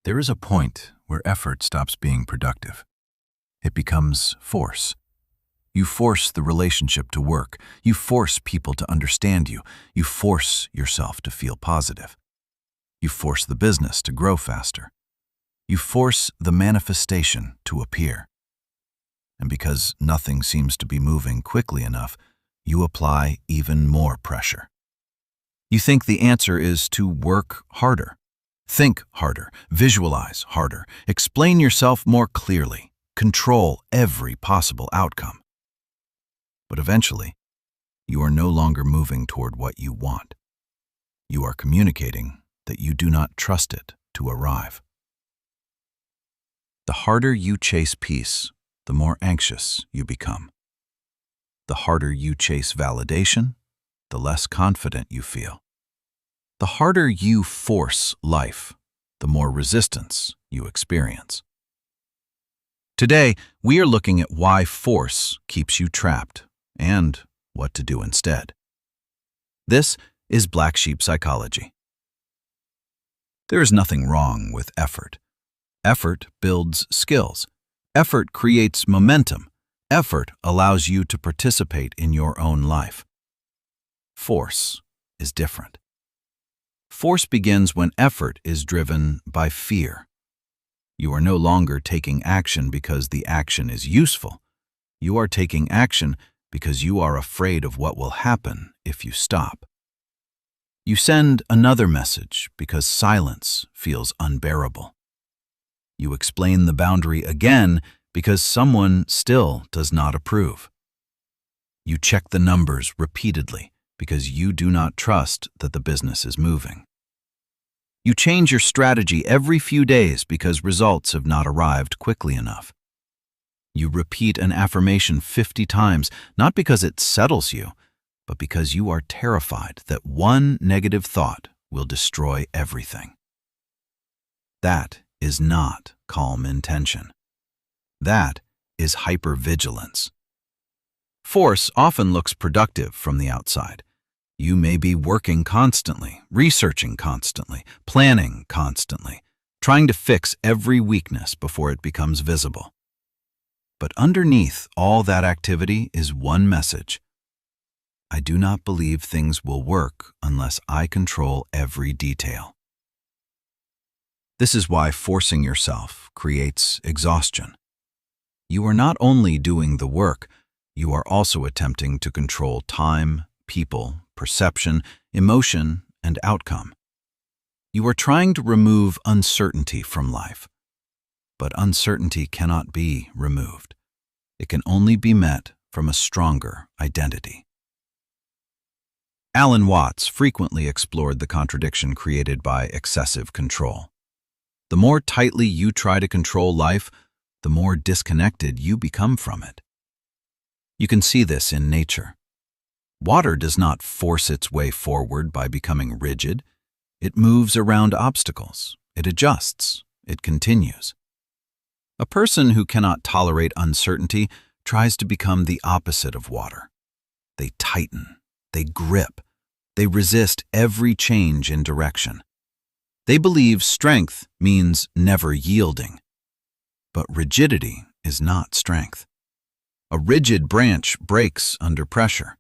There is a point where effort stops being productive. It becomes force. You force the relationship to work. You force people to understand you. You force yourself to feel positive. You force the business to grow faster. You force the manifestation to appear. And because nothing seems to be moving quickly enough, you apply even more pressure. You think the answer is to work harder. Think harder, visualize harder, explain yourself more clearly, control every possible outcome. But eventually, you are no longer moving toward what you want. You are communicating that you do not trust it to arrive. The harder you chase peace, the more anxious you become. The harder you chase validation, the less confident you feel. The harder you force life, the more resistance you experience. Today, we are looking at why force keeps you trapped and what to do instead. This is Black Sheep Psychology. There is nothing wrong with effort. Effort builds skills. Effort creates momentum. Effort allows you to participate in your own life. Force is different. Force begins when effort is driven by fear. You are no longer taking action because the action is useful. You are taking action because you are afraid of what will happen if you stop. You send another message because silence feels unbearable. You explain the boundary again because someone still does not approve. You check the numbers repeatedly because you do not trust that the business is moving. You change your strategy every few days because results have not arrived quickly enough. You repeat an affirmation 50 times, not because it settles you, but because you are terrified that one negative thought will destroy everything. That is not calm intention. That is hypervigilance. Force often looks productive from the outside. You may be working constantly, researching constantly, planning constantly, trying to fix every weakness before it becomes visible. But underneath all that activity is one message. I do not believe things will work unless I control every detail. This is why forcing yourself creates exhaustion. You are not only doing the work, you are also attempting to control time, people, perception, emotion, and outcome. You are trying to remove uncertainty from life. But uncertainty cannot be removed. It can only be met from a stronger identity. Alan Watts frequently explored the contradiction created by excessive control. The more tightly you try to control life, the more disconnected you become from it. You can see this in nature. Water does not force its way forward by becoming rigid. It moves around obstacles. It adjusts. It continues. A person who cannot tolerate uncertainty tries to become the opposite of water. They tighten. They grip. They resist every change in direction. They believe strength means never yielding. But rigidity is not strength. A rigid branch breaks under pressure.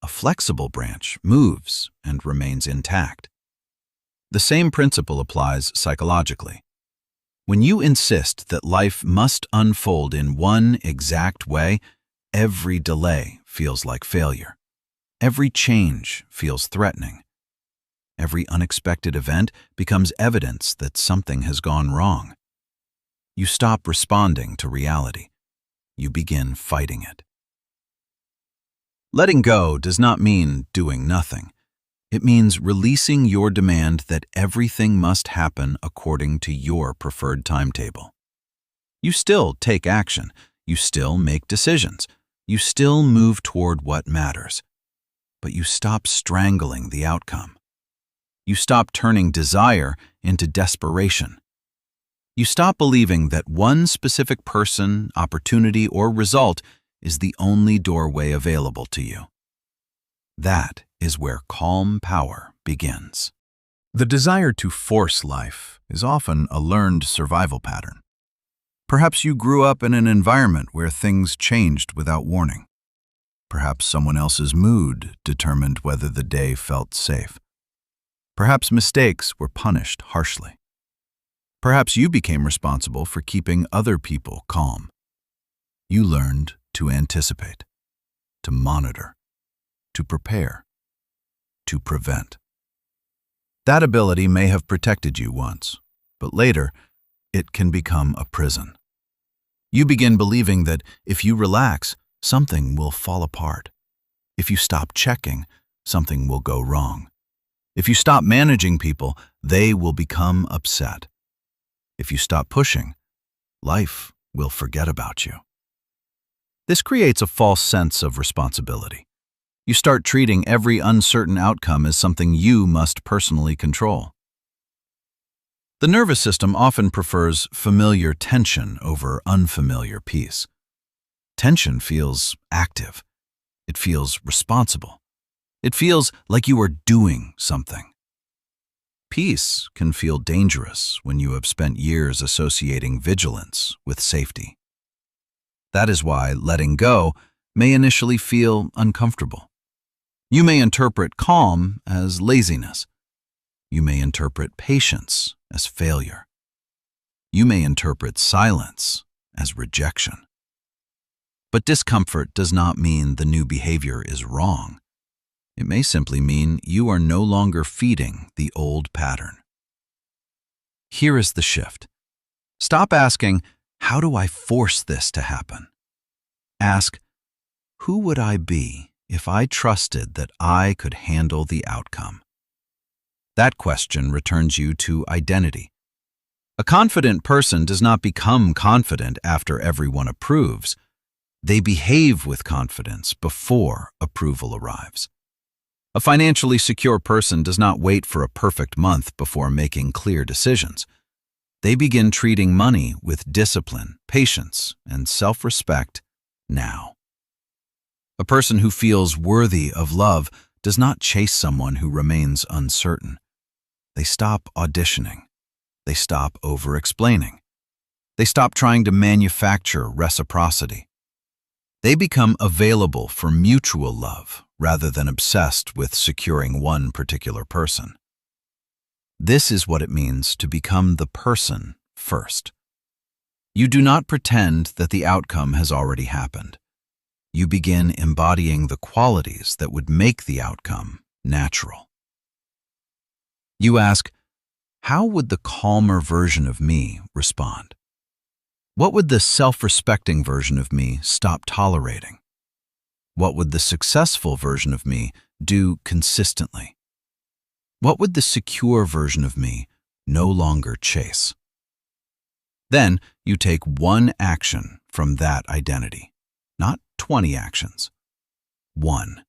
A flexible branch moves and remains intact. The same principle applies psychologically. When you insist that life must unfold in one exact way, every delay feels like failure. Every change feels threatening. Every unexpected event becomes evidence that something has gone wrong. You stop responding to reality. You begin fighting it. Letting go does not mean doing nothing. It means releasing your demand that everything must happen according to your preferred timetable. You still take action. You still make decisions. You still move toward what matters. But you stop strangling the outcome. You stop turning desire into desperation. You stop believing that one specific person, opportunity, or result is the only doorway available to you. That is where calm power begins. The desire to force life is often a learned survival pattern. Perhaps you grew up in an environment where things changed without warning. Perhaps someone else's mood determined whether the day felt safe. Perhaps mistakes were punished harshly. Perhaps you became responsible for keeping other people calm. You learned to anticipate, to monitor, to prepare, to prevent. That ability may have protected you once, but later, it can become a prison. You begin believing that if you relax, something will fall apart. If you stop checking, something will go wrong. If you stop managing people, they will become upset. If you stop pushing, life will forget about you. This creates a false sense of responsibility. You start treating every uncertain outcome as something you must personally control. The nervous system often prefers familiar tension over unfamiliar peace. Tension feels active. It feels responsible. It feels like you are doing something. Peace can feel dangerous when you have spent years associating vigilance with safety. That is why letting go may initially feel uncomfortable. You may interpret calm as laziness. You may interpret patience as failure. You may interpret silence as rejection. But discomfort does not mean the new behavior is wrong. It may simply mean you are no longer feeding the old pattern. Here is the shift. Stop asking, "How do I force this to happen?" Ask, "Who would I be if I trusted that I could handle the outcome?" That question returns you to identity. A confident person does not become confident after everyone approves. They behave with confidence before approval arrives. A financially secure person does not wait for a perfect month before making clear decisions. They begin treating money with discipline, patience, and self-respect now. A person who feels worthy of love does not chase someone who remains uncertain. They stop auditioning. They stop over-explaining. They stop trying to manufacture reciprocity. They become available for mutual love rather than obsessed with securing one particular person. This is what it means to become the person first. You do not pretend that the outcome has already happened. You begin embodying the qualities that would make the outcome natural. You ask, how would the calmer version of me respond? What would the self-respecting version of me stop tolerating? What would the successful version of me do consistently? What would the secure version of me no longer chase? Then you take one action from that identity, not 20 actions. One.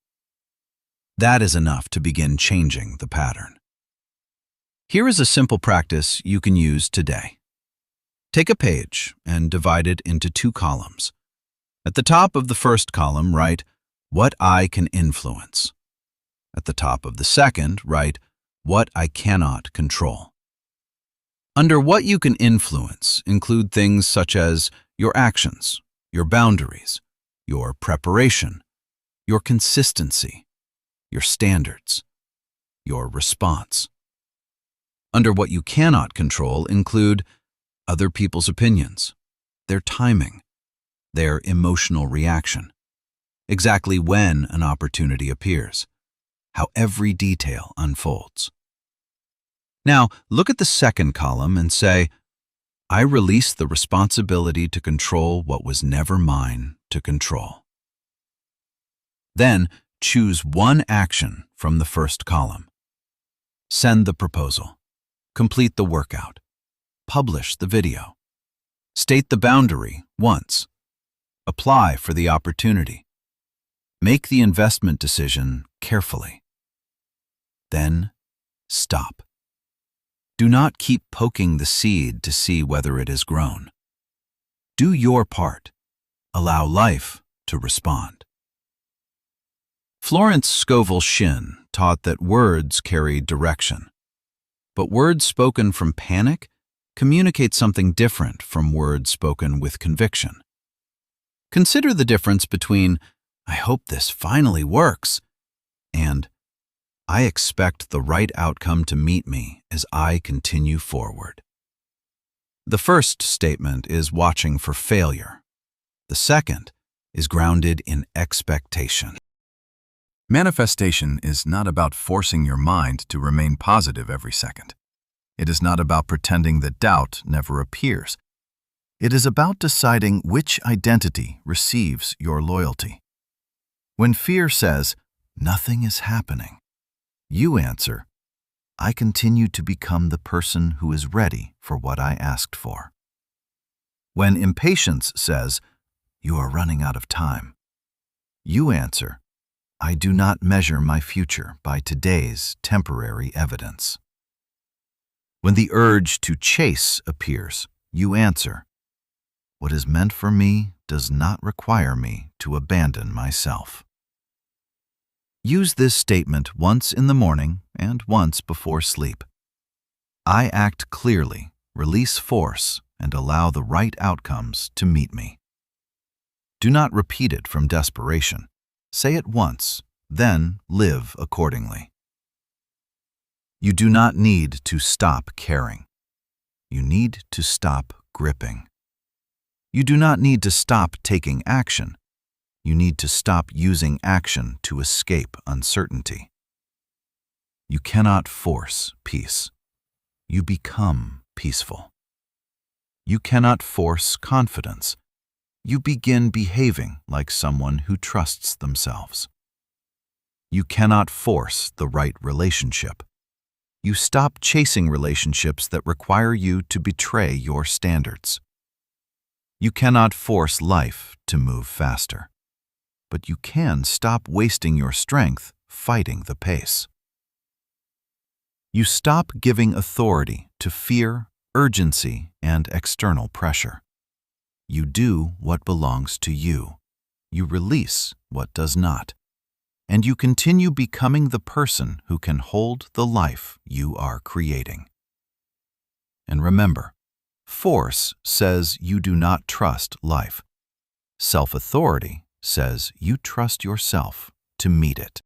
That is enough to begin changing the pattern. Here is a simple practice you can use today. Take a page and divide it into 2 columns. At the top of the first column, write, "What I can influence." At the top of the second, write, "What I cannot control." Under what you can influence, include things such as your actions, your boundaries, your preparation, your consistency, your standards, your response. Under what you cannot control, include other people's opinions, their timing, their emotional reaction, exactly when an opportunity appears, how every detail unfolds. Now, look at the second column and say, I release the responsibility to control what was never mine to control. Then, choose one action from the first column. Send the proposal. Complete the workout. Publish the video. State the boundary once. Apply for the opportunity. Make the investment decision carefully. Then, stop. Do not keep poking the seed to see whether it has grown. Do your part. Allow life to respond. Florence Scovel Shinn taught that words carry direction. But words spoken from panic communicate something different from words spoken with conviction. Consider the difference between, "I hope this finally works," and "I expect the right outcome to meet me as I continue forward." The first statement is watching for failure. The second is grounded in expectation. Manifestation is not about forcing your mind to remain positive every second. It is not about pretending that doubt never appears. It is about deciding which identity receives your loyalty. When fear says, "Nothing is happening," you answer, "I continue to become the person who is ready for what I asked for." When impatience says, "You are running out of time," you answer, "I do not measure my future by today's temporary evidence." When the urge to chase appears, you answer, "What is meant for me does not require me to abandon myself." Use this statement once in the morning and once before sleep. I act clearly, release force, and allow the right outcomes to meet me. Do not repeat it from desperation. Say it once, then live accordingly. You do not need to stop caring. You need to stop gripping. You do not need to stop taking action. You need to stop using action to escape uncertainty. You cannot force peace. You become peaceful. You cannot force confidence. You begin behaving like someone who trusts themselves. You cannot force the right relationship. You stop chasing relationships that require you to betray your standards. You cannot force life to move faster, but you can stop wasting your strength fighting the pace. You stop giving authority to fear, urgency, and external pressure. You do what belongs to you. You release what does not. And you continue becoming the person who can hold the life you are creating. And remember, force says you do not trust life. Self-authority says you trust yourself to meet it.